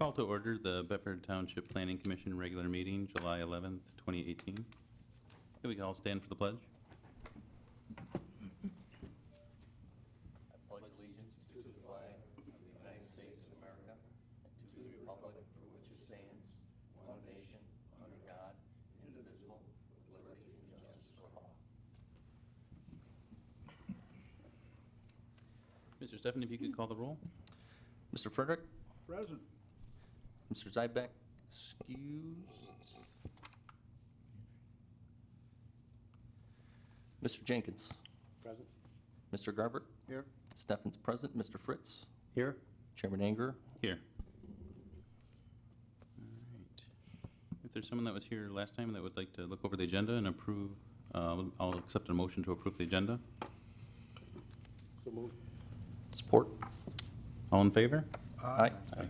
Call to order the Bedford Township Planning Commission regular meeting, July 11th, 2018. Can we all stand for the pledge? I pledge allegiance to the flag of the United States of America and to the republic for which it stands, one nation, under God, indivisible, with liberty and justice for all. Mr. Stephan, if you could call the roll. Mr. Frederick? Present. Mr. Zybeck, excused. Mr. Jenkins? Present. Mr. Garber? Here. Stephan's present. Mr. Fritz? Here. Chairman Anger? Here. All right. If there's someone that was here last time that would like to look over the agenda and approve, I'll accept a motion to approve the agenda. So moved. Support? All in favor? Aye. Aye.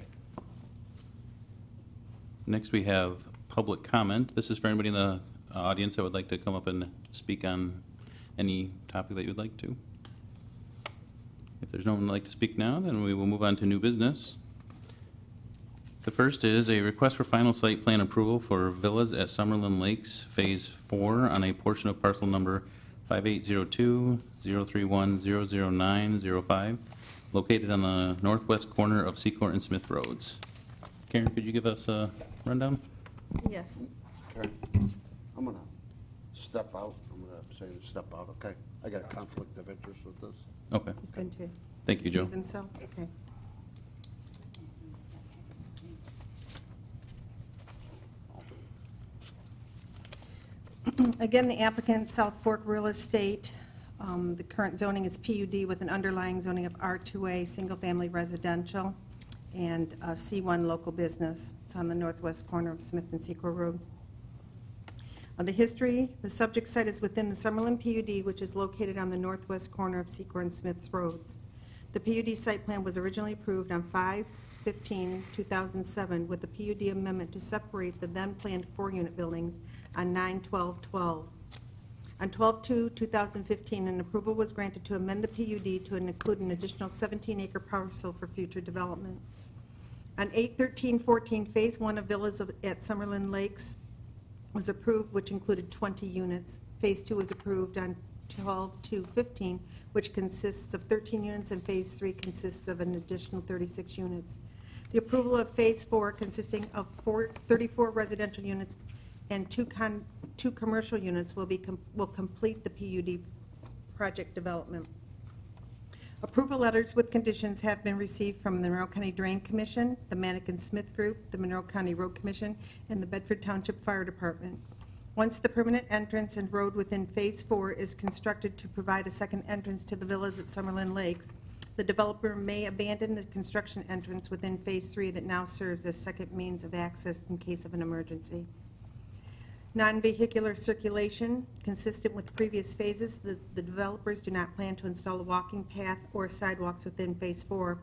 Next, we have public comment. This is for anybody in the audience that would like to come up and speak on any topic that you would like to. If there's no one who would like to speak now, then we will move on to new business. The first is a request for final site plan approval for villas at SUMMERLYN Lakes Phase 4 on a portion of parcel number 5802-031-00905, located on the northwest corner of SECOR and Smith Roads. Karen, could you give us a rundown? Yes. Okay. I'm going to step out. I'm going to say step out, okay? I got a conflict of interest with this. Okay. He's going to Thank you, Joe. use himself? Okay. Again, the applicant, South Fork Real Estate. The current zoning is PUD with an underlying zoning of R2A, single-family residential, and C1 local business. It's on the northwest corner of Smith and SECOR Road. The history, the subject site is within the SUMMERLYN PUD, which is located on the northwest corner of SECOR and Smith Roads. The PUD site plan was originally approved on 5/15/2007 with a PUD amendment to separate the then planned 4-unit buildings on 9/12/12. On 12/2/2015, an approval was granted to amend the PUD to include an additional 17-acre parcel for future development. On 8/13/14, Phase 1 of villas at SUMMERLYN Lakes was approved, which included 20 units. Phase 2 was approved on 12/2/15, which consists of 13 units, and Phase 3 consists of an additional 36 units. The approval of Phase 4, consisting of 34 residential units and two commercial units, will complete the PUD project development. Approval letters with conditions have been received from the Monroe County Drain Commission, the Manikin-Smith Group, the Monroe County Road Commission, and the Bedford Township Fire Department. Once the permanent entrance and road within Phase 4 is constructed to provide a second entrance to the villas at SUMMERLYN Lakes, the developer may abandon the construction entrance within Phase 3 that now serves as second means of access in case of an emergency. Non-vehicular circulation, consistent with previous phases, the developers do not plan to install a walking path or sidewalks within Phase 4.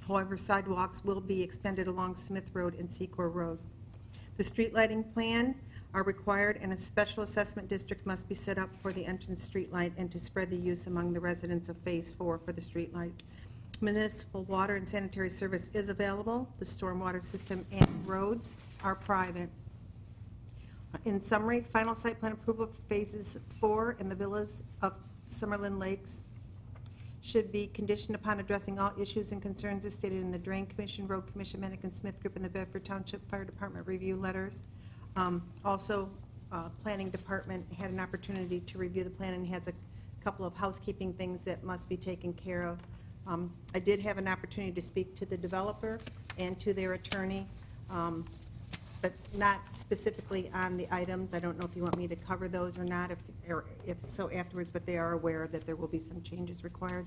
However, sidewalks will be extended along Smith Road and SECOR Road. The street lighting plan are required, and a special assessment district must be set up for the entrance street light and to spread the use among the residents of Phase 4 for the street lights. Municipal water and sanitary service is available. The stormwater system and roads are private. In summary, final site plan approval for Phases 4 and the villas of SUMMERLYN Lakes should be conditioned upon addressing all issues and concerns as stated in the Drain Commission, Road Commission, Manikin-Smith Group, and the Bedford Township Fire Department review letters. Planning Department had an opportunity to review the plan and has a couple of housekeeping things that must be taken care of. I did have an opportunity to speak to the developer and to their attorney, but not specifically on the items. I don't know if you want me to cover those or not, if so afterwards, but they are aware that there will be some changes required.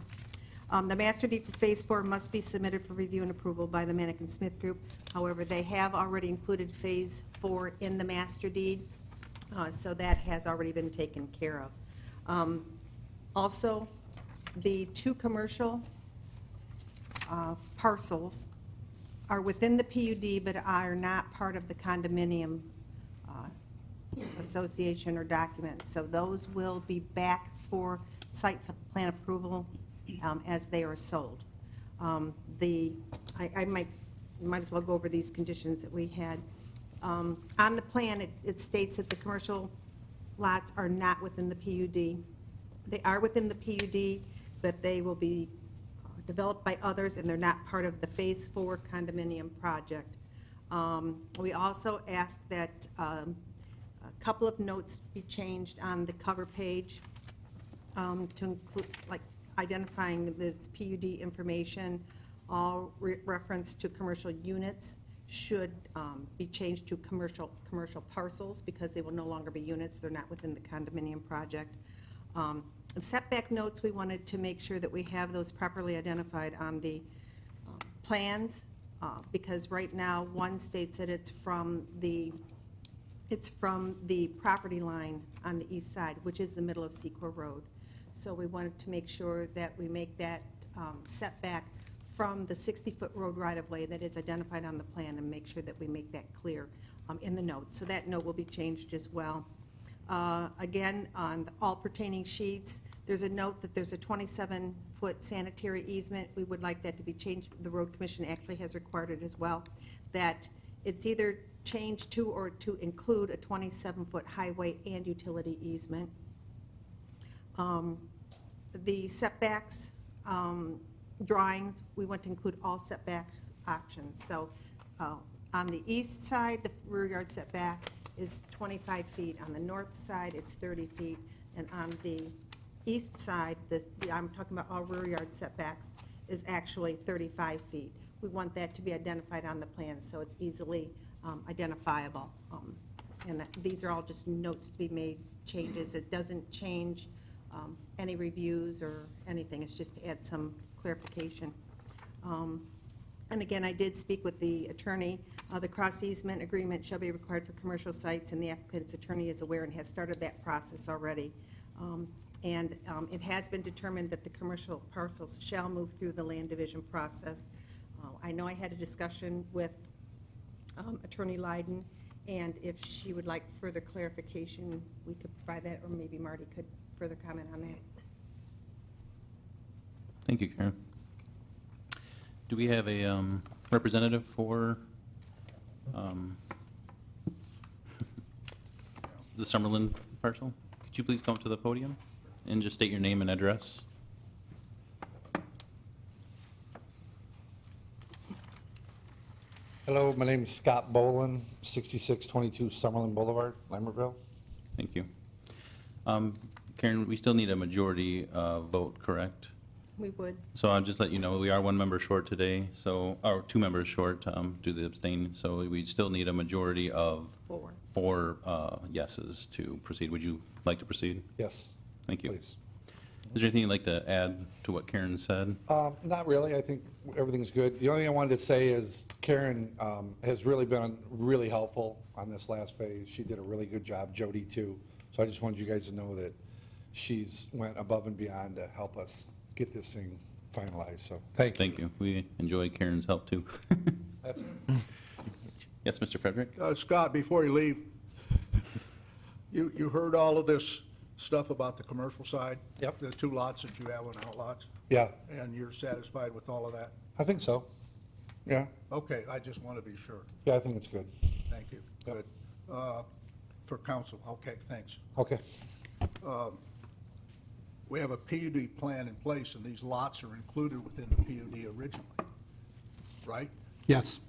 The master deed for Phase 4 must be submitted for review and approval by the Manikin-Smith Group. However, they have already included Phase 4 in the master deed, so that has already been taken care of. Also, the 2 commercial parcels are within the PUD but are not part of the condominium association or document. So those will be back for site plan approval as they are sold. I might might as well go over these conditions that we had. On the plan, it states that the commercial lots are not within the PUD. They are within the PUD, but they will be developed by others, and they're not part of the Phase 4 condominium project. We also asked that a couple of notes be changed on the cover page to include, like, identifying this PUD information. All reference to commercial units should be changed to commercial parcels, because they will no longer be units. They're not within the condominium project. Setback notes, we wanted to make sure that we have those properly identified on the plans, because right now one states that it's from the property line on the east side, which is the middle of SECOR Road. So we wanted to make sure that we make that setback from the 60-foot road right-of-way that is identified on the plan, and make sure that we make that clear in the notes. So that note will be changed as well. Again, on all pertaining sheets, there's a note that there's a 27-foot sanitary easement. We would like that to be changed. The Road Commission actually has required it as well, that it's either changed to or to include a 27-foot highway and utility easement. The setbacks drawings, we want to include all setbacks options. So on the east side, the rear yard setback is 25 feet. On the north side, it's 30 feet. And on the east side, I'm talking about all rear yard setbacks, is actually 35 feet. We want that to be identified on the plan so it's easily identifiable. And these are all just notes to be made, changes. It doesn't change any reviews or anything. It's just to add some clarification. And again, I did speak with the attorney. The cross easement agreement shall be required for commercial sites, and the applicant's attorney is aware and has started that process already. It has been determined that the commercial parcels shall move through the land division process. I know I had a discussion with Attorney Lydon, and if she would like further clarification, we could provide that, or maybe Marty could further comment on that. Thank you, Karen. Do we have a representative for the SUMMERLYN parcel? Could you please come to the podium and just state your name and address? Hello, my name is Scott Bolin, 6622 SUMMERLYN Boulevard, Lambertville. Thank you. Karen, we still need a majority vote, correct? We would. So I'll just let you know, we are one member short today, so, or two members short due to the abstain, so we still need a majority of four yeses to proceed. Would you like to proceed? Yes. Thank you. Please. Is there anything you'd like to add to what Karen said? Not really. I think everything's good. The only thing I wanted to say is Karen has really been really helpful on this last phase. She did a really good job, Jody too. So I just wanted you guys to know that she's went above and beyond to help us get this thing finalized. So thank you. Thank you. We enjoy Karen's help too. That's it. Yes, Mr. Frederick? Scott, before you leave, you heard all of this stuff about the commercial side? Yep. The two lots that you have on outlots? Yeah, And you're satisfied with all of that? I think so. Yeah. Okay, I just want to be sure. Yeah, I think it's good. Thank you. Good. For council, okay, thanks. Okay. We have a PUD plan in place, and these lots are included within the PUD originally, right? Yes.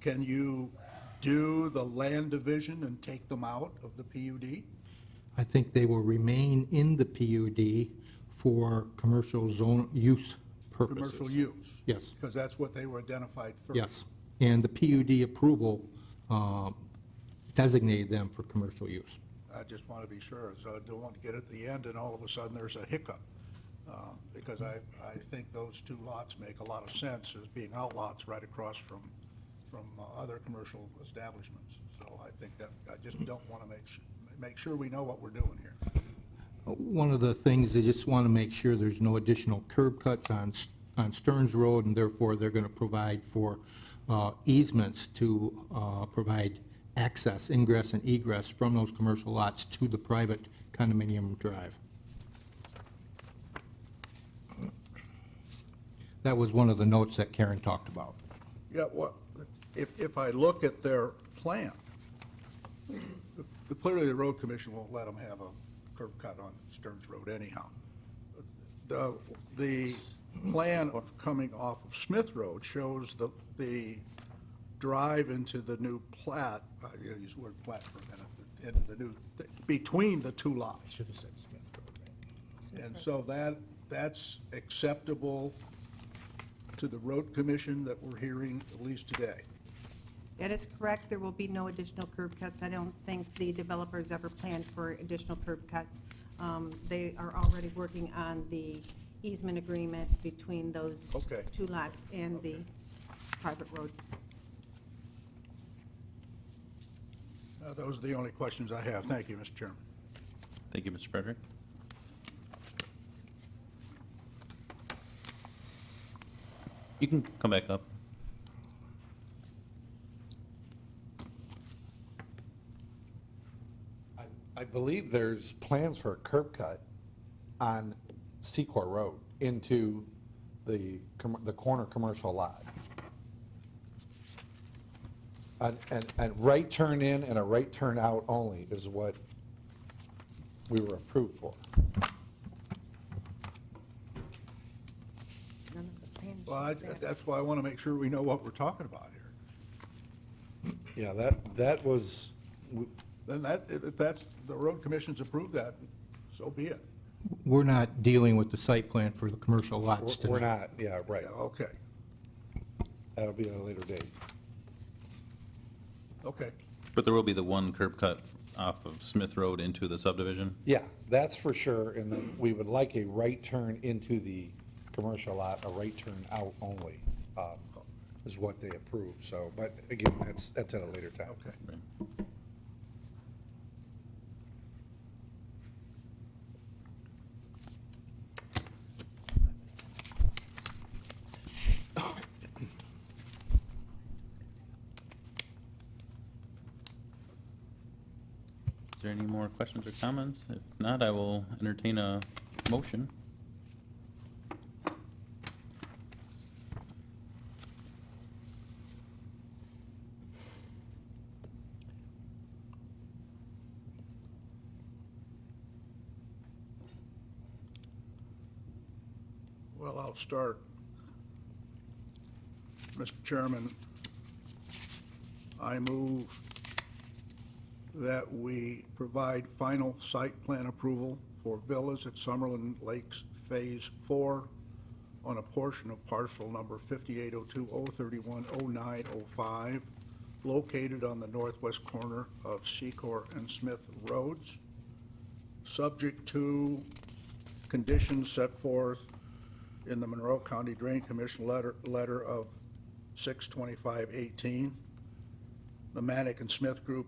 Can you do the land division and take them out of the PUD? I think they will remain in the PUD for commercial zone use purposes. Commercial use? Yes. Because that's what they were identified first? Yes. And the PUD approval designated them for commercial use. I just want to be sure, so I don't want to get at the end and all of a sudden there's a hiccup. Because I think those two lots make a lot of sense as being outlots right across from other commercial establishments. So I think that, I just don't want to make sure we know what we're doing here. One of the things, they just want to make sure there's no additional curb cuts on Stearns Road, and therefore they're going to provide for easements to provide access, ingress and egress from those commercial lots to the private condominium drive. That was one of the notes that Karen talked about. Yeah, well, if I look at their plan, clearly the road commission won't let them have a curb cut on Stearns Road anyhow. The plan of coming off of Smith Road shows the drive into the new plat, I use the word plat for a minute, into the new, between the two lots. Should have said Smith Road, right? And so that's acceptable to the road commission that we're hearing at least today. That is correct. There will be no additional curb cuts. I don't think the developers ever planned for additional curb cuts. They are already working on the easement agreement between those Okay. two lots and the private road. Those are the only questions I have. Thank you, Mr. Chairman. Thank you, Mr. Frederick. You can come back up. I believe there's plans for a curb cut on SECOR Road into the corner commercial lot. And right turn in and a right turn out only is what we were approved for. None of the plans Well, show that. that's why I want to make sure we know what we're talking about here. Yeah, that was, Then if that's, the road commission's approved that, so be it. We're not dealing with the site plan for the commercial lots tonight. we're not, yeah, right. Yeah, okay, That'll be at a later date. okay. But there will be the one curb cut off of Smith Road into the subdivision? Yeah, that's for sure, and then we would like a right turn into the commercial lot, a right turn out only, is what they approved, so, but again, that's at a later time. Okay. Right. Is there any more questions or comments? If not, I will entertain a motion. Well, I'll start. Mr. Chairman, I move that we provide final site plan approval for villas at SUMMERLYN Lakes Phase 4 on a portion of parcel number 5802-031-0905, located on the northwest corner of SECOR and Smith Roads, subject to conditions set forth in the Monroe County Drain Commission letter of 6/25/18, the Manick and Smith Group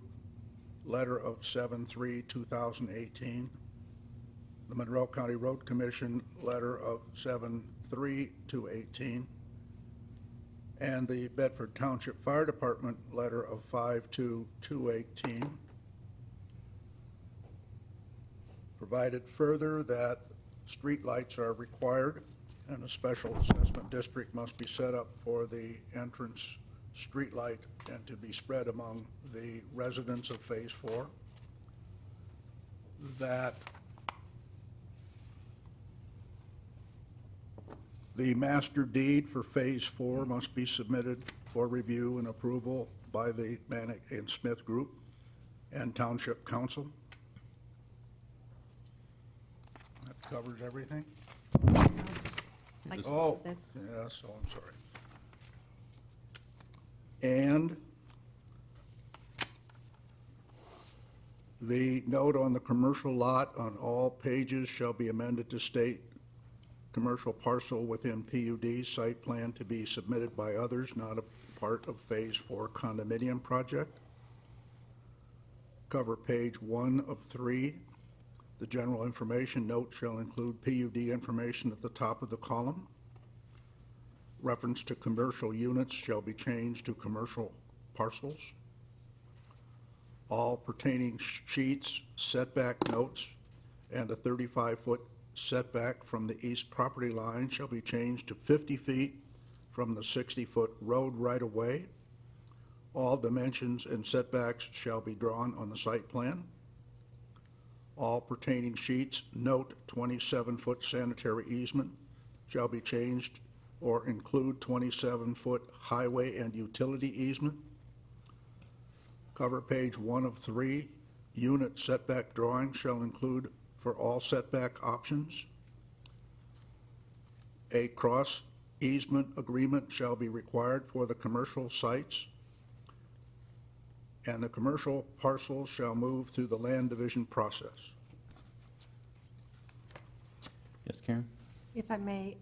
letter of 7/3/2018, the Monroe County Road Commission letter of 7/3/18, and the Bedford Township Fire Department letter of 5/2/218. Provided further that streetlights are required and a special assessment district must be set up for the entrance streetlight and to be spread among the residents of Phase 4. That the master deed for Phase 4 must be submitted for review and approval by the Manick and Smith Group and Township Council. That covers everything? Like Oh, this. yes, oh, I'm sorry. And the note on the commercial lot on all pages shall be amended to state commercial parcel within PUD site plan to be submitted by others, not a part of Phase 4 condominium project. Cover page 1 of 3. The general information note shall include PUD information at the top of the column. Reference to commercial units shall be changed to commercial parcels. All pertaining sheets, setback notes, and a 35-foot setback from the east property line shall be changed to 50 feet from the 60-foot road right-of-way. All dimensions and setbacks shall be drawn on the site plan. All pertaining sheets, note 27-foot sanitary easement, shall be changed or include 27-foot highway and utility easement. Cover page 1 of 3, unit setback drawing shall include for all setback options. A cross easement agreement shall be required for the commercial sites, and the commercial parcels shall move through the land division process. Yes, Karen? If I may,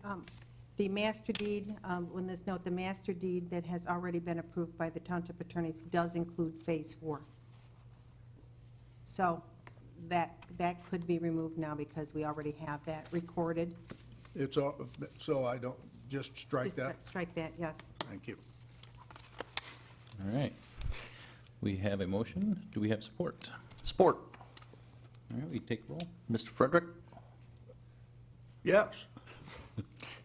the master deed, on this note, the master deed that has already been approved by the township attorneys does include Phase 4. So that could be removed now because we already have that recorded. It's all, so I don't, just strike Just that? strike that, yes. Thank you. All right. We have a motion. Do we have support? Support. All right, we take roll. Mr. Frederick? Yes.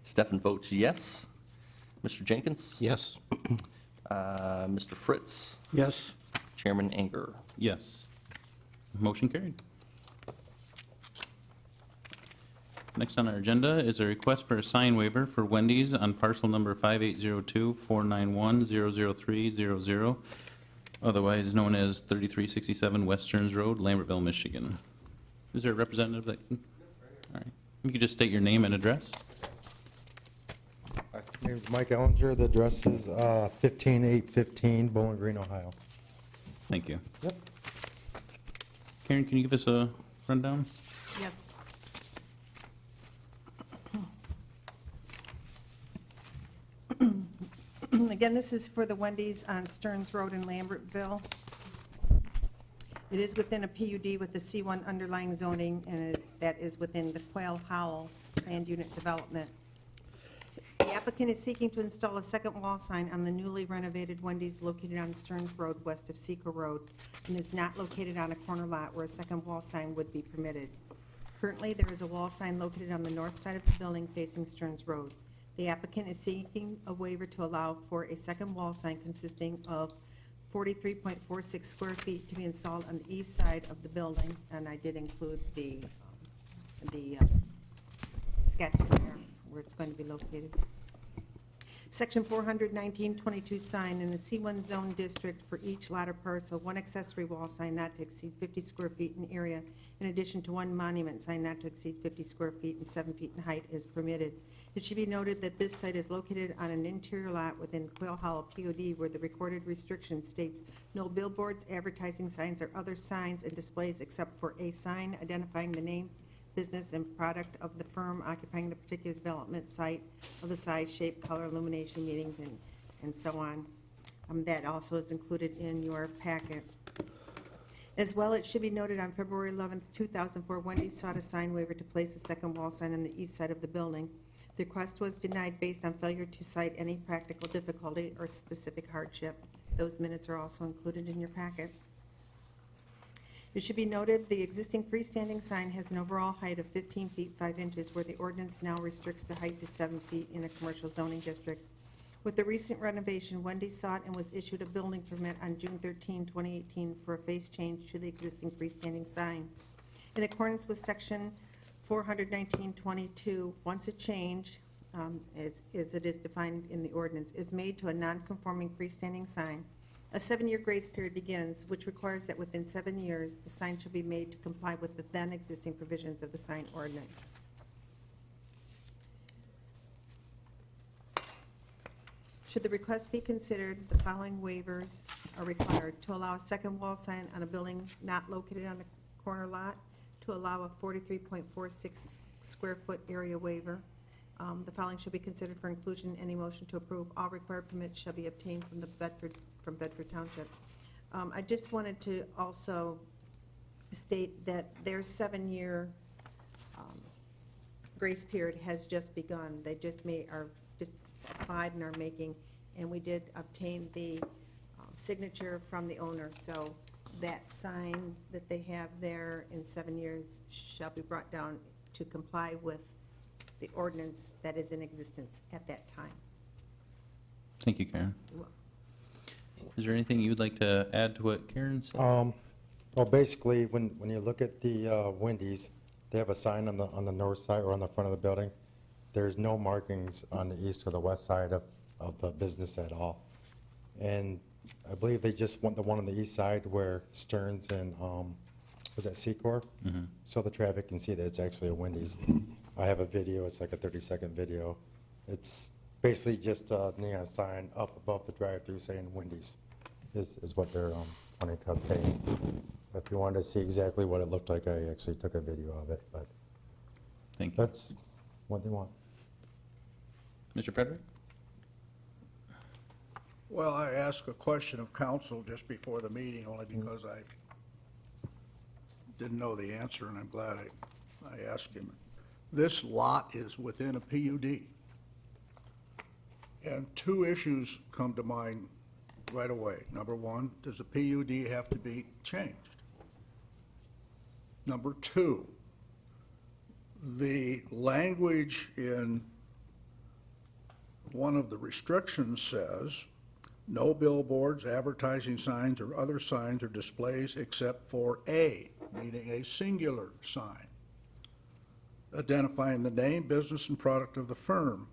Stefan votes yes. Mr. Jenkins? Yes. Mr. Fritz? Yes. Chairman Anger? Yes. Motion carried. Next on our agenda is a request for a sign waiver for Wendy's on parcel number 5802-491-00300, otherwise known as 3367 West Stearns Road, Lambertville, Michigan. Is there a representative that can? All right. You can just state your name and address. My name's Mike Ellinger. The address is 15815 Bowling Green, Ohio. Thank you. Yep. Karen, can you give us a rundown? Yes. Again, this is for the Wendy's on Stearns Road in Lambertville. It is within a PUD with the C1 underlying zoning, and that is within the Quail Howell Land Unit Development. The applicant is seeking to install a second wall sign on the newly renovated Wendy's located on Stearns Road west of SECOR Road, and is not located on a corner lot where a second wall sign would be permitted. Currently, there is a wall sign located on the north side of the building facing Stearns Road. The applicant is seeking a waiver to allow for a second wall sign consisting of 43.46 square feet to be installed on the east side of the building, and I did include the sketch there where it's going to be located. Section 41922 sign in the C1 zone district for each lot or parcel, one accessory wall sign not to exceed 50 square feet in area, in addition to one monument sign not to exceed 50 square feet and 7 feet in height is permitted. It should be noted that this site is located on an interior lot within Quail Hollow POD where the recorded restriction states no billboards, advertising signs, or other signs and displays except for a sign identifying the name, business, and product of the firm occupying the particular development site of the size, shape, color, illumination, meetings, and so on. That also is included in your packet. As well, it should be noted on February 11th, 2004, Wendy's sought a sign waiver to place a second wall sign on the east side of the building. The request was denied based on failure to cite any practical difficulty or specific hardship. Those minutes are also included in your packet. It should be noted the existing freestanding sign has an overall height of 15 feet 5 inches, where the ordinance now restricts the height to 7 feet in a commercial zoning district. With the recent renovation, Wendy's sought and was issued a building permit on June 13, 2018 for a face change to the existing freestanding sign. In accordance with section 41922, once a change, as it is defined in the ordinance, is made to a non-conforming freestanding sign, a 7-year grace period begins, which requires that within 7 years, the sign shall be made to comply with the then existing provisions of the sign ordinance. Should the request be considered, the following waivers are required: to allow a second wall sign on a building not located on a corner lot, to allow a 43.46 square foot area waiver. The following should be considered for inclusion in any motion to approve. All required permits shall be obtained from Bedford Township. I just wanted to also state that their 7-year grace period has just begun. They just applied and are making, and we did obtain the signature from the owner. So that sign that they have there in 7 years shall be brought down to comply with the ordinance that is in existence at that time. Thank you, Karen. Is there anything you'd like to add to what Karen said? Well, basically, when you look at the Wendy's, they have a sign on the north side or on the front of the building. There's no markings on the east or the west side of the business at all. And I believe they just want the one on the east side where Stearns and, was that SECOR? So the traffic can see that it's actually a Wendy's. I have a video, it's like a 30-second video. It's basically just a neon sign up above the drive-through saying Wendy's is what they're wanting to obtain. If you wanted to see exactly what it looked like, I actually took a video of it, but Thank you. that's what they want. Mr. Frederick? Well, I asked a question of council just before the meeting, only because I didn't know the answer, and I'm glad I asked him. This lot is within a PUD. And two issues come to mind right away. Number one, does the PUD have to be changed? Number two, the language in one of the restrictions says, no billboards, advertising signs, or other signs or displays except for a, meaning a singular sign, identifying the name, business, and product of the firm.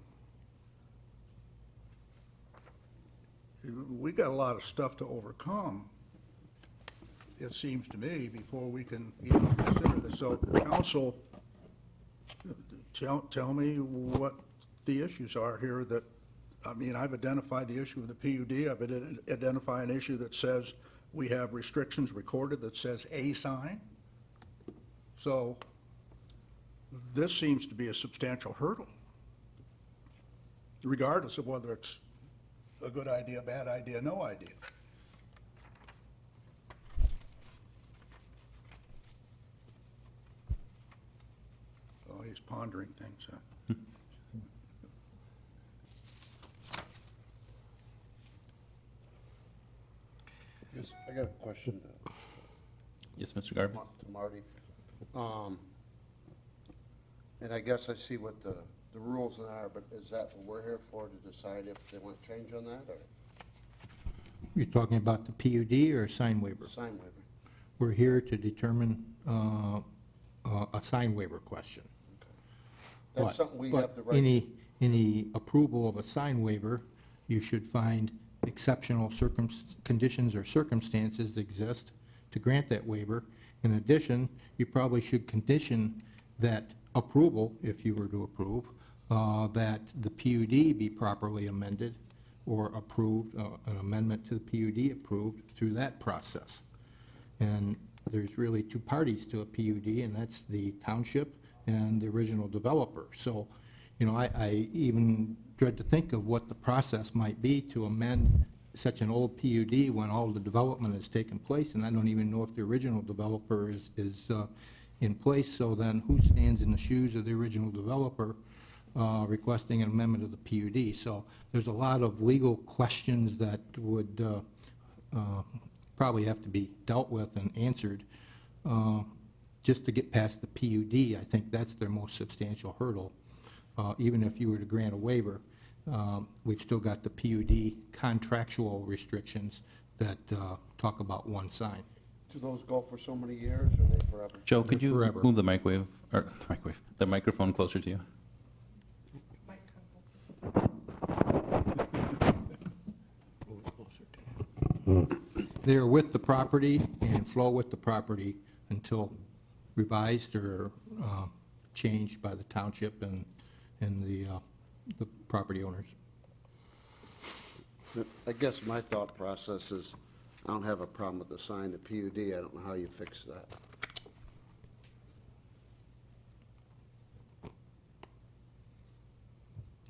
We got a lot of stuff to overcome, it seems to me, before we can even consider this. So, council, tell me what the issues are here that, I mean, I've identified the issue of the PUD. I've identified an issue that says we have restrictions recorded that says a sign. So this seems to be a substantial hurdle, regardless of whether it's a good idea, bad idea, no idea. Oh, he's pondering things, huh? Yes, I got a question Yes, Mr. Garvey? to Marty. And I guess I see what the rules are, but is that what we're here for, to decide if they want change on that, or You're talking about the PUD or sign waiver? sign waiver? We're here to determine a sign waiver question. That's But- something we but have the right. Any approval of a sign waiver, you should find exceptional conditions or circumstances exist to grant that waiver. In addition, you probably should condition that approval, if you were to approve, that the PUD be properly amended or approved, an amendment to the PUD approved through that process. And there's really two parties to a PUD, and that's the township and the original developer. So, you know, I even dread to think of what the process might be to amend such an old PUD when all the development has taken place, and I don't even know if the original developer is in place. So then who stands in the shoes of the original developer requesting an amendment of the PUD? So there's a lot of legal questions that would probably have to be dealt with and answered just to get past the PUD. I think that's their most substantial hurdle. Even if you were to grant a waiver, we've still got the PUD contractual restrictions that talk about one sign. Do those go for so many years, or are they forever? Joe, could you Forever. move the the microphone closer to you? They are with the property and flow with the property until revised or changed by the township and the property owners. I guess my thought process is, I don't have a problem with the sign, the PUD, I don't know how you fix that.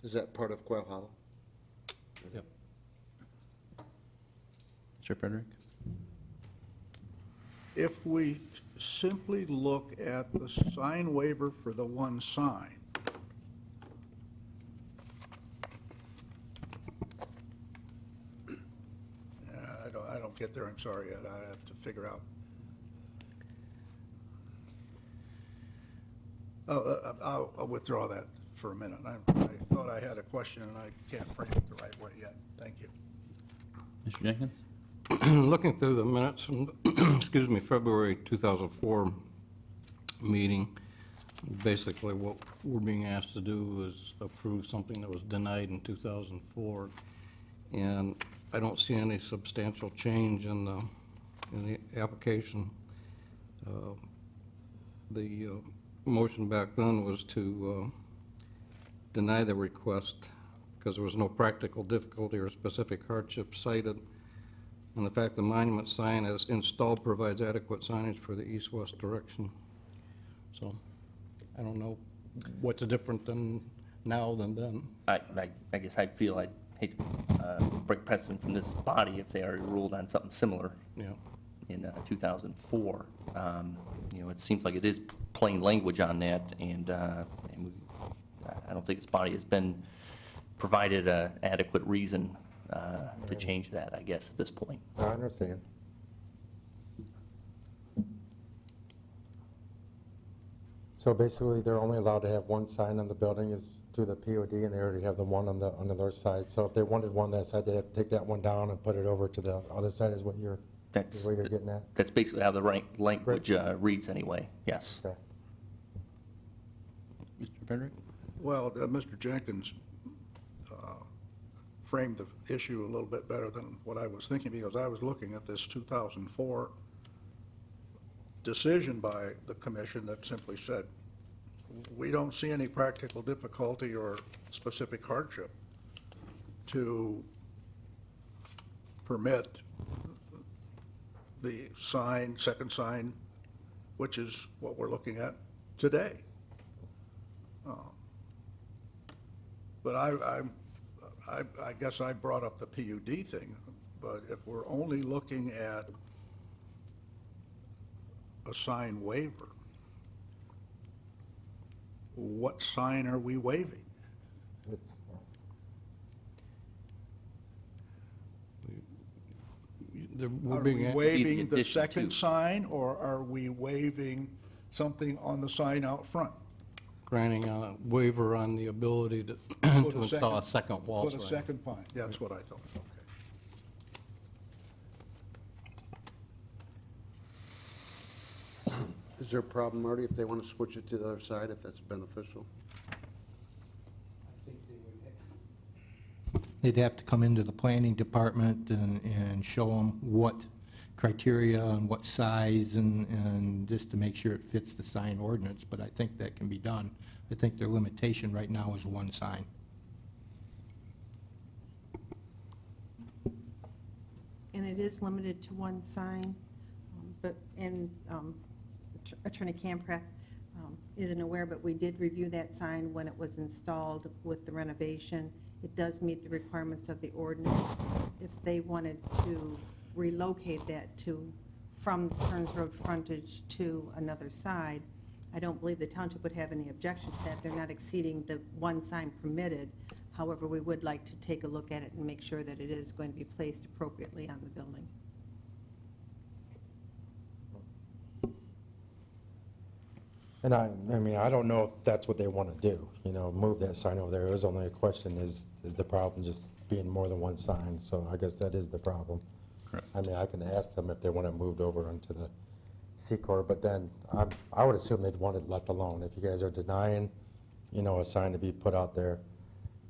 Is that part of Quail Hollow? Yep. Mr. Frederick? If we simply look at the sign waiver for the one sign, I don't get there, I'm sorry, yet. I have to figure out. I'll withdraw that for a minute. I thought I had a question, and I can't frame it the right way yet. Thank you. Mr. Jenkins? looking through the minutes from, excuse me, February 2004 meeting, basically what we're being asked to do is approve something that was denied in 2004. And I don't see any substantial change in the application. The motion back then was to deny the request because there was no practical difficulty or specific hardship cited. And the fact the monument sign as installed provides adequate signage for the east-west direction. So I don't know what's different than now than then. I guess I feel I'd hate to break precedent from this body if they already ruled on something similar Yeah. in 2004. You know, it seems like it is plain language on that, and I don't think this body has been provided an adequate reason to change that, I guess, at this point. I understand. So basically, they're only allowed to have one sign on the building is through the POD, and they already have the one on the north side. So if they wanted one that side, they'd have to take that one down and put it over to the other side is what you're getting at? That's basically how the language reads anyway, yes. Okay. Mr. Frederick? Well, Mr. Jenkins framed the issue a little bit better than what I was thinking, because I was looking at this 2004 decision by the commission that simply said, we don't see any practical difficulty or specific hardship to permit the sign, second sign, which is what we're looking at today. But I guess I brought up the PUD thing, but if we're only looking at a sign waiver, what sign are we waiving? It's, We're Are we being, waiving the addition second to. sign, or are we waiving something on the sign out front? granting a waiver on the ability to Put to a install a second wall Put a sign. second sign, that's what I thought, okay. Is there a problem, Marty, if they want to switch it to the other side, if that's beneficial? They'd have to come into the planning department and show them what criteria and what size and just to make sure it fits the sign ordinance, but I think that can be done. I think their limitation right now is one sign. And it is limited to one sign, but, and Attorney Camprath isn't aware, but we did review that sign when it was installed with the renovation. It does meet the requirements of the ordinance. If they wanted to relocate that to, from the Stearns Road frontage to another side, I don't believe the township would have any objection to that. They're not exceeding the one sign permitted. However, we would like to take a look at it and make sure that it is going to be placed appropriately on the building. And I mean, I don't know if that's what they want to do, you know, move that sign over there. It was only a question, is the problem just being more than one sign? So I guess that is the problem. Correct. I mean, I can ask them if they want to move over onto the SECOR, but then I would assume they'd want it left alone. If you guys are denying, you know, a sign to be put out there,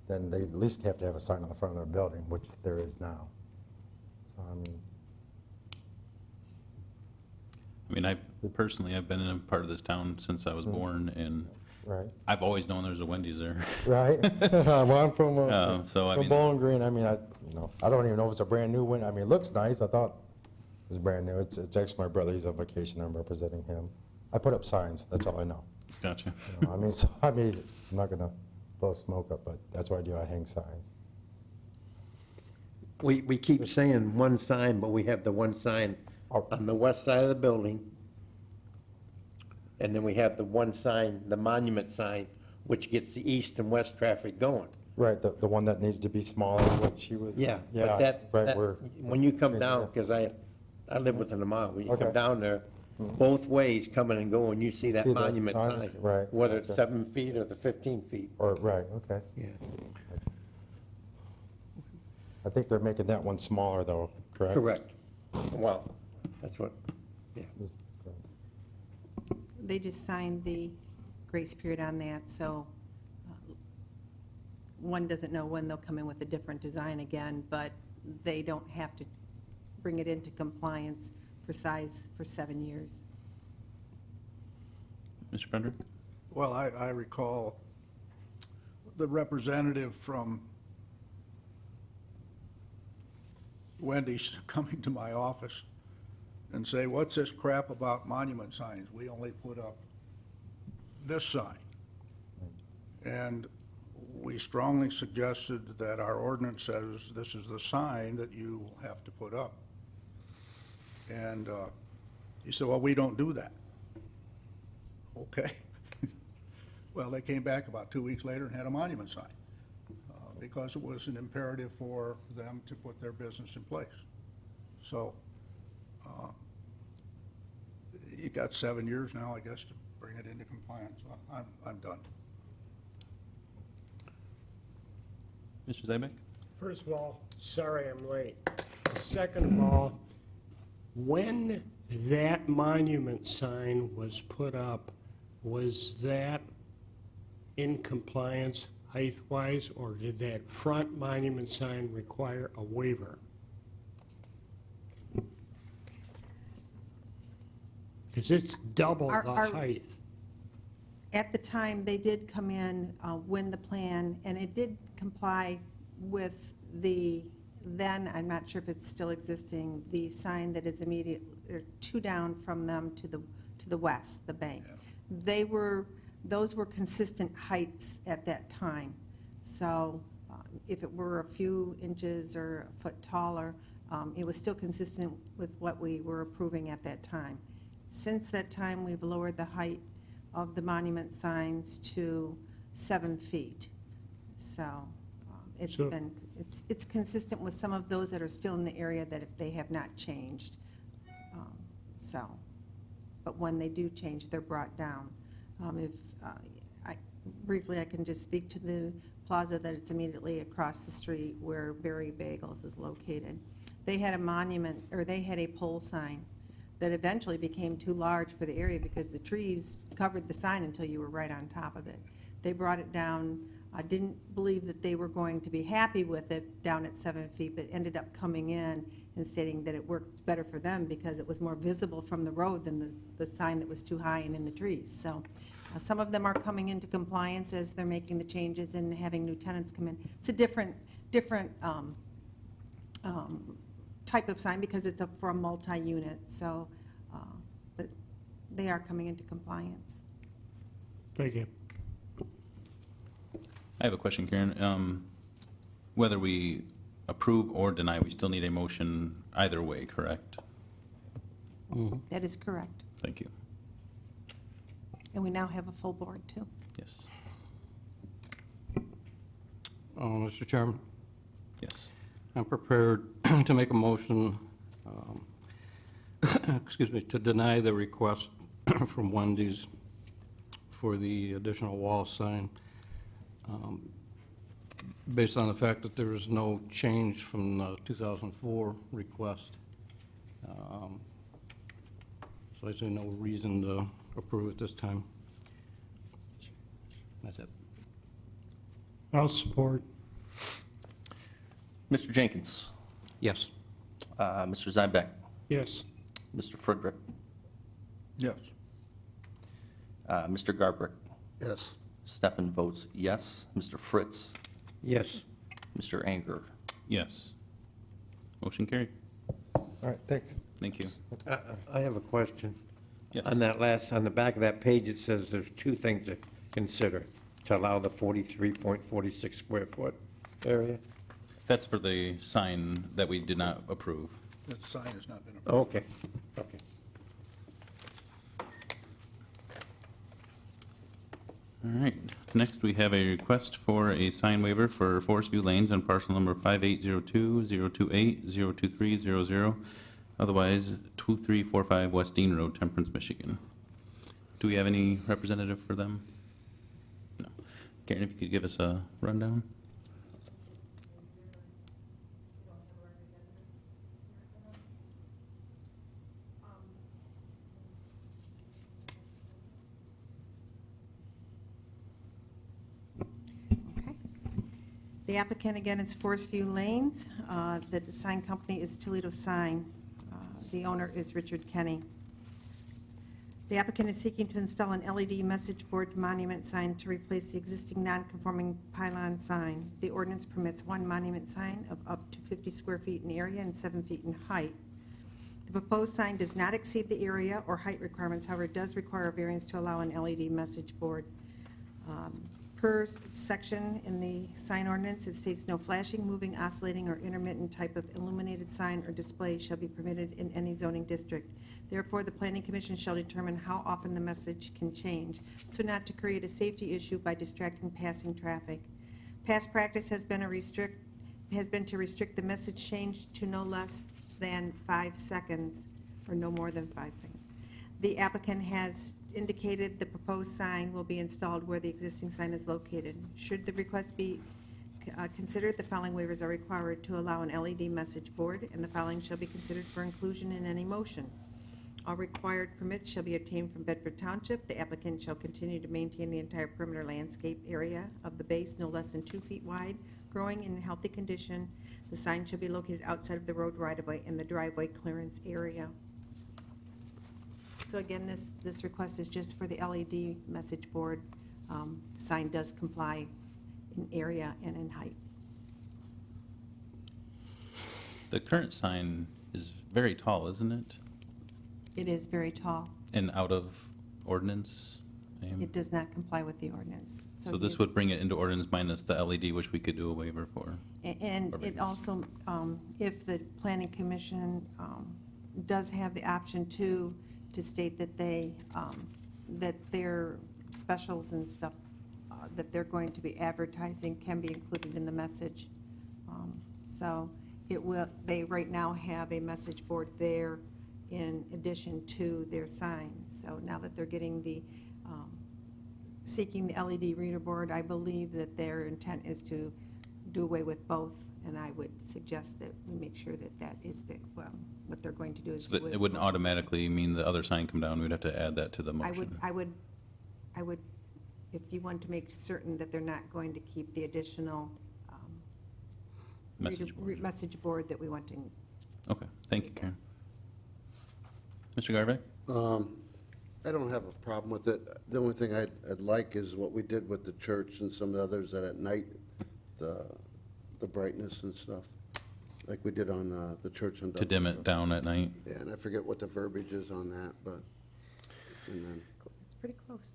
then they at least have to have a sign on the front of their building, which there is now. So, I mean, personally, I've been in a part of this town since I was born, and right. I've always known there's a Wendy's there. Right? Well, I'm from, So, I from mean, Bowling Green. I mean, I don't even know if it's a brand new one. I mean, it looks nice. I thought it was brand new. It's actually my brother. He's on vacation. I'm representing him. I put up signs. That's all I know. gotcha. You know, I mean, so, I mean, I'm not gonna blow smoke up, but that's what I do. I hang signs. We keep saying one sign, but we have the one sign on the west side of the building. And then we have the one sign, the monument sign, which gets the east and west traffic going. Right, the one that needs to be smaller, what she was. Yeah, Yeah, but right, we're. when you come down, Yeah. because I live within a mile, when you come Okay. down there, both ways coming and going, you see that See that, monument I sign. understand, right, Whether it's gotcha. 7 feet or the 15 feet. Or, right, okay. Yeah. I think they're making that one smaller though, correct? Correct. Well, that's what, yeah. They just signed the grace period on that, so one doesn't know when they'll come in with a different design again, but they don't have to bring it into compliance for size for 7 years. Mr. Frederick? Well, I recall the representative from Wendy's coming to my office and say, what's this crap about monument signs? We only put up this sign. And we strongly suggested that our ordinance says this is the sign that you have to put up. And he said, well, we don't do that. Okay. Well, they came back about 2 weeks later and had a monument sign because it was an imperative for them to put their business in place. So you got 7 years now, I guess, to bring it into compliance. I'm done. Mr. Zybek? First of all, sorry I'm late. Second of all, when that monument sign was put up, was that in compliance height-wise, or did that front monument sign require a waiver? Because it's double the height. At the time, they did come in, win the plan, and it did comply with the, then, I'm not sure if it's still existing, the sign that is immediate, or 2 down from them to the west, the bank. They were, those were consistent heights at that time. So if it were a few inches or a foot taller, it was still consistent with what we were approving at that time. Since that time, we've lowered the height of the monument signs to 7 feet. So it's consistent with some of those that are still in the area that they have not changed. But when they do change, they're brought down. Briefly, I can just speak to the plaza that it's immediately across the street where Berry Bagels is located. They had a monument, or they had a pole sign that eventually became too large for the area because the trees covered the sign until you were right on top of it. They brought it down. I didn't believe that they were going to be happy with it down at 7 feet, but ended up coming in and stating that it worked better for them because it was more visible from the road than the sign that was too high and in the trees. So some of them are coming into compliance as they're making the changes and having new tenants come in. It's a different type of sign because it's for a multi-unit, so but they are coming into compliance. Thank you. I have a question, Karen. Whether we approve or deny, we still need a motion either way, correct? That is correct. Thank you. And we now have a full board, too. Yes. Mr. Chairman, Yes. I'm prepared to make a motion, excuse me, to deny the request from Wendy's for the additional wall sign, based on the fact that there is no change from the 2004 request. So I see no reason to approve it this time. That's it. I'll support. Mr. Jenkins? Yes. Mr. Zybek? Yes. Mr. Frederick? Yes. Mr. Garbrick? Yes. Stefan votes yes. Mr. Fritz? Yes. Mr. Anger? Yes. Motion carried. All right, thanks. Thank you. I have a question. Yes. On that last, on the back of that page, it says there's 2 things to consider to allow the 43.46 square foot area. That's for the sign that we did not approve. That sign has not been approved. Okay, okay. All right. Next, we have a request for a sign waiver for Forest View Lanes on parcel number 5802-028-02300, otherwise 2345 West Dean Road, Temperance, Michigan. Do we have any representative for them? No. Karen, if you could give us a rundown. The applicant again is Forest View Lanes. The sign company is Toledo Sign. The owner is Richard Kenny. The applicant is seeking to install an LED message board monument sign to replace the existing non-conforming pylon sign. The ordinance permits one monument sign of up to 50 square feet in area and 7 feet in height. The proposed sign does not exceed the area or height requirements, however, it does require a variance to allow an LED message board. Per section in the sign ordinance, it states no flashing, moving, oscillating, or intermittent type of illuminated sign or display shall be permitted in any zoning district. Therefore, the Planning Commission shall determine how often the message can change, so not to create a safety issue by distracting passing traffic. Past practice has been to restrict the message change to no less than 5 seconds, or no more than 5 seconds. The applicant has indicated the proposed sign will be installed where the existing sign is located. Should the request be considered, the following waivers are required to allow an LED message board, and the following shall be considered for inclusion in any motion. All required permits shall be obtained from Bedford Township. The applicant shall continue to maintain the entire perimeter landscape area of the base no less than 2 feet wide, growing in healthy condition. The sign shall be located outside of the road right-of-way in the driveway clearance area. So again, this request is just for the LED message board. The sign does comply in area and in height. The current sign is very tall, isn't it? It is very tall. And out of ordinance? It does not comply with the ordinance. So this would bring it into ordinance minus the LED, which we could do a waiver for. And it also, if the Planning Commission does have the option to state that that their specials and stuff that they're going to be advertising can be included in the message. So they right now have a message board there in addition to their sign. So now that they're getting seeking the LED reader board, I believe that their intent is to do away with both, and I would suggest that we make sure that is what they're going to do. So that it wouldn't automatically mean the other sign come down, we'd have to add that to the motion. I would, if you want to make certain that they're not going to keep the additional Message board. message board that we want to. Okay, thank you, Karen. Mr. Garbeck? I don't have a problem with it. The only thing I'd like is what we did with the church and some of the others, that at night, the brightness and stuff, like we did on the church. To dim it down at night? Yeah, and I forget what the verbiage is on that, but, and then. It's pretty close.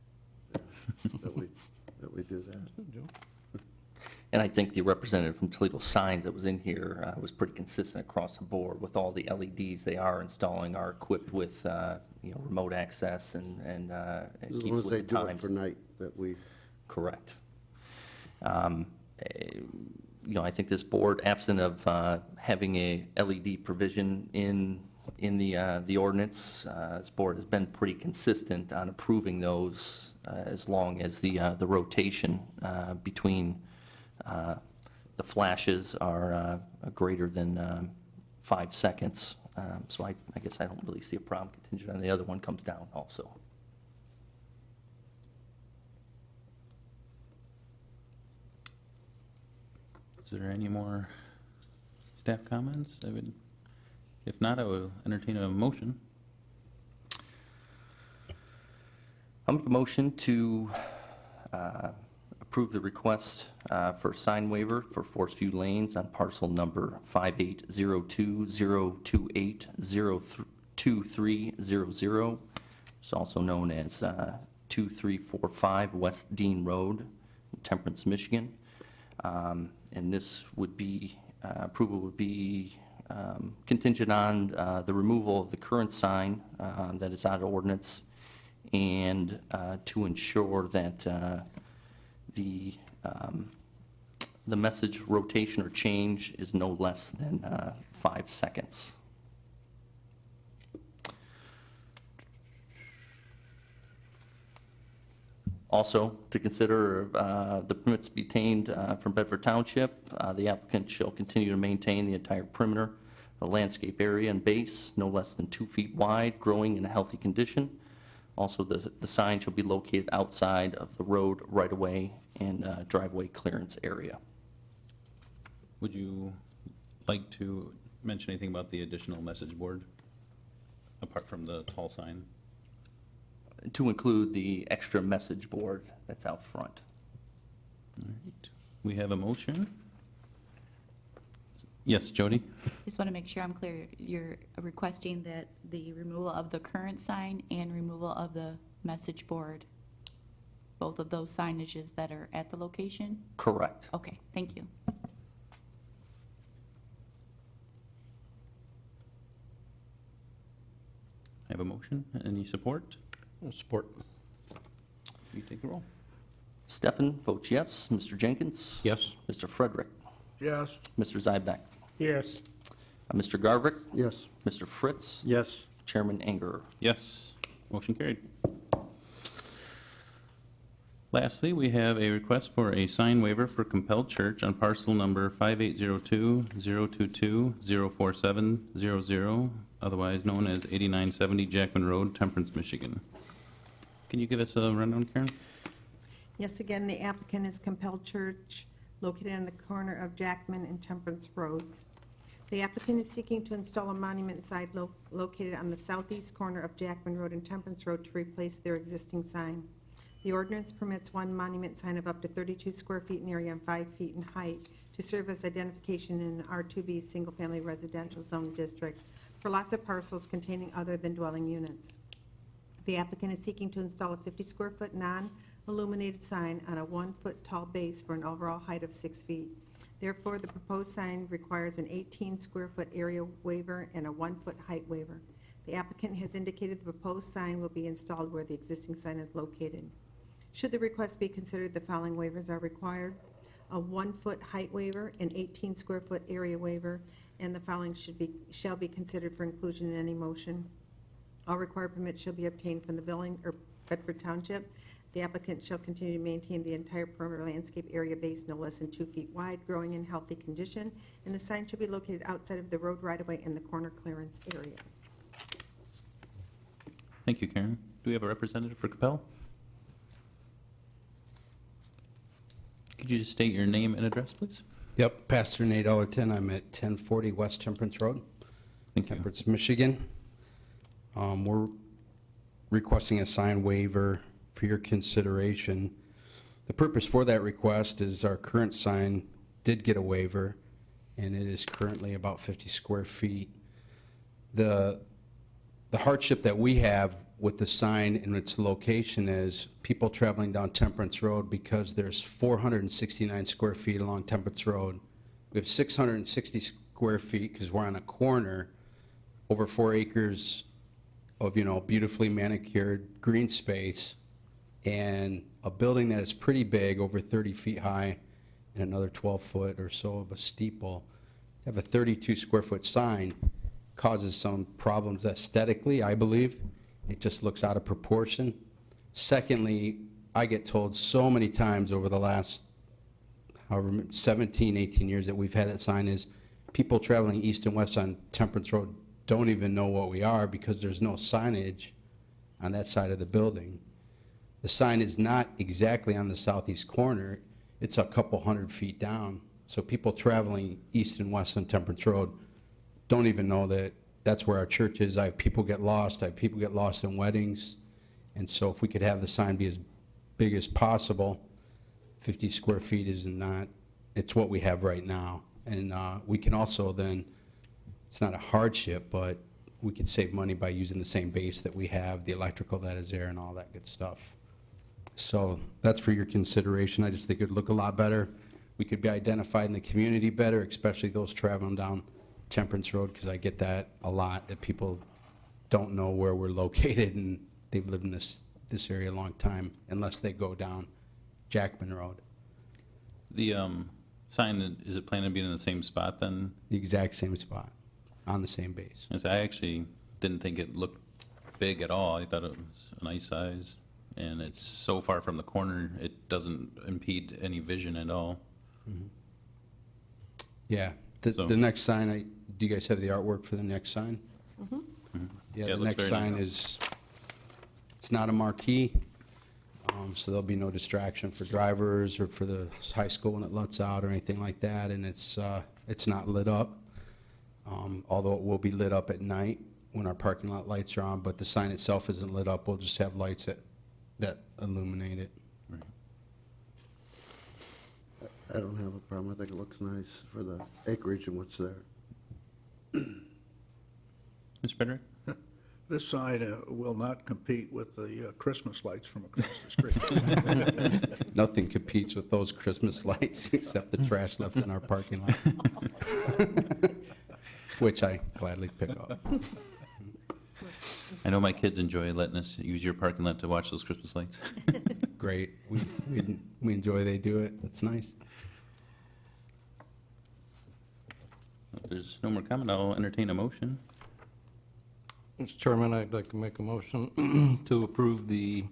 That we do that. And I think the representative from Toledo Signs that was in here was pretty consistent across the board with all the LEDs they are installing are equipped with, remote access and As keeps long as with they the do it times. for night, that we. Correct. I think this board, absent of having a LED provision in the ordinance, this board has been pretty consistent on approving those as long as the rotation between the flashes are greater than 5 seconds. So I guess I don't really see a problem contingent on the other one comes down also. Is there any more staff comments? If not, I will entertain a motion. I'll make a motion to approve the request for sign waiver for Forest View Lanes on parcel number 5802-028-02300. It's also known as 2345 West Dean Road, Temperance, Michigan. And this would be, approval would be contingent on the removal of the current sign that is out of ordinance, and to ensure that the message rotation or change is no less than 5 seconds. Also, to consider the permits to be obtained from Bedford Township, the applicant shall continue to maintain the entire perimeter, the landscape area and base, no less than 2 feet wide, growing in a healthy condition. Also, the sign shall be located outside of the road right-of-way and driveway clearance area. Would you like to mention anything about the additional message board, apart from the tall sign? To include the extra message board that's out front. All right. We have a motion. Yes, Jody? Just want to make sure I'm clear. You're requesting that the removal of the current sign and removal of the message board, both of those signages that are at the location? Correct. Okay, thank you. I have a motion. Any support? Support. You take the roll. Stefan votes yes. Mr. Jenkins? Yes. Mr. Frederick? Yes. Mr. Zybek? Yes. Mr. Garvick? Yes. Mr. Fritz? Yes. Chairman Anger? Yes. Motion carried. Lastly, we have a request for a sign waiver for Compelled Church on parcel number 5802-022-04700, otherwise known as 8970 Jackman Road, Temperance, Michigan. Can you give us a rundown, Karen? Yes, again, the applicant is Compelled Church, located on the corner of Jackman and Temperance Roads. The applicant is seeking to install a monument sign located on the southeast corner of Jackman Road and Temperance Road to replace their existing sign. The ordinance permits one monument sign of up to 32 square feet in area and 5 feet in height to serve as identification in an R2B single-family residential zone district for lots of parcels containing other than dwelling units. The applicant is seeking to install a 50-square-foot non-illuminated sign on a 1-foot tall base for an overall height of 6 feet. Therefore, the proposed sign requires an 18-square-foot area waiver and a 1-foot height waiver. The applicant has indicated the proposed sign will be installed where the existing sign is located. Should the request be considered, the following waivers are required: a 1-foot height waiver, an 18-square-foot area waiver, and the following shall be considered for inclusion in any motion. All required permits shall be obtained from the building or Bedford Township. The applicant shall continue to maintain the entire perimeter landscape area base no less than 2 feet wide, growing in healthy condition, and the sign should be located outside of the road right-of-way in the corner clearance area. Thank you, Karen. Do we have a representative for Capel? Could you just state your name and address, please? Yep, Pastor Nate Ellerton. I'm at 1040 West Temperance Road, Thank you. Temperance, Michigan. We're requesting a sign waiver for your consideration. The purpose for that request is our current sign did get a waiver, and it is currently about 50 square feet. The hardship that we have with the sign and its location is people traveling down Temperance Road, because there's 469 square feet along Temperance Road. We have 660 square feet because we're on a corner, over 4 acres of, beautifully manicured green space, and a building that is pretty big, over 30 feet high, and another 12 foot or so of a steeple. To have a 32 square foot sign causes some problems aesthetically, I believe. It just looks out of proportion. Secondly, I get told so many times over the last 17, 18 years that we've had that sign is people traveling east and west on Temperance Road don't even know what we are because there's no signage on that side of the building. The sign is not exactly on the southeast corner. It's a couple hundred feet down. So people traveling east and west on Temperance Road don't even know that that's where our church is. I have people get lost. I have people get lost in weddings. And so if we could have the sign be as big as possible, 50 square feet is not, it's what we have right now. And we can also then, it's not a hardship, but we could save money by using the same base that we have, the electrical that is there and all that good stuff. So that's for your consideration. I just think it would look a lot better. We could be identified in the community better, especially those traveling down Temperance Road, because I get that a lot, that people don't know where we're located and they've lived in this area a long time unless they go down Jackman Road. The sign, is it planning to be in the same spot then? The exact same spot, on the same base. I actually didn't think it looked big at all. I thought it was a nice size, and it's so far from the corner, it doesn't impede any vision at all. Mm-hmm. Yeah, the next sign, do you guys have the artwork for the next sign? Mm-hmm. Mm-hmm. Yeah, it the looks next very sign nice. it's not a marquee, so there'll be no distraction for drivers or for the high school when it lets out or anything like that, and it's It's not lit up, although it will be lit up at night when our parking lot lights are on, but the sign itself isn't lit up. We'll just have lights that illuminate it. I don't have a problem. I think it looks nice for the acreage and what's there. Mr. Frederick? This sign will not compete with the Christmas lights from across the street. Nothing competes with those Christmas lights except the trash left in our parking lot, which I gladly pick up. I know my kids enjoy letting us use your parking lot to watch those Christmas lights. Great. We enjoy they do it. It's nice. If there's no more comment, I'll entertain a motion. Mr. Chairman, I'd like to make a motion to approve the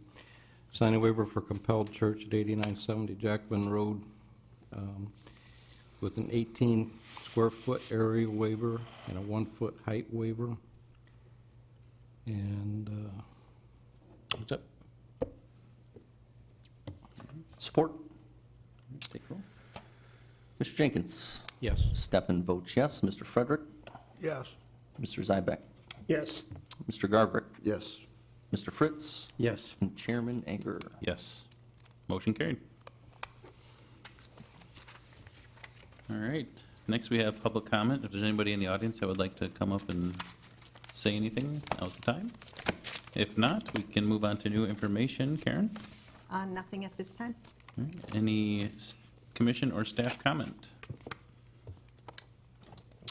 sign waiver for Compelled Church at 8970 Jackman Road with an 18 square foot area waiver and a 1 foot height waiver. And that's it. Support. Take roll. Mr. Jenkins? Yes. Steffen votes yes. Mr. Frederick? Yes. Mr. Zybeck? Yes. Mr. Garbrick? Yes. Mr. Fritz? Yes. And Chairman Anger. Yes. Motion carried. All right. Next, we have public comment. If there's anybody in the audience that would like to come up and say anything, now's the time. If not, we can move on to new information. Karen? Nothing at this time. All right. Any commission or staff comment?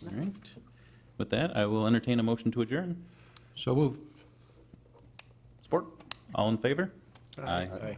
All right. With that, I will entertain a motion to adjourn. So move. Support. All in favor? Aye.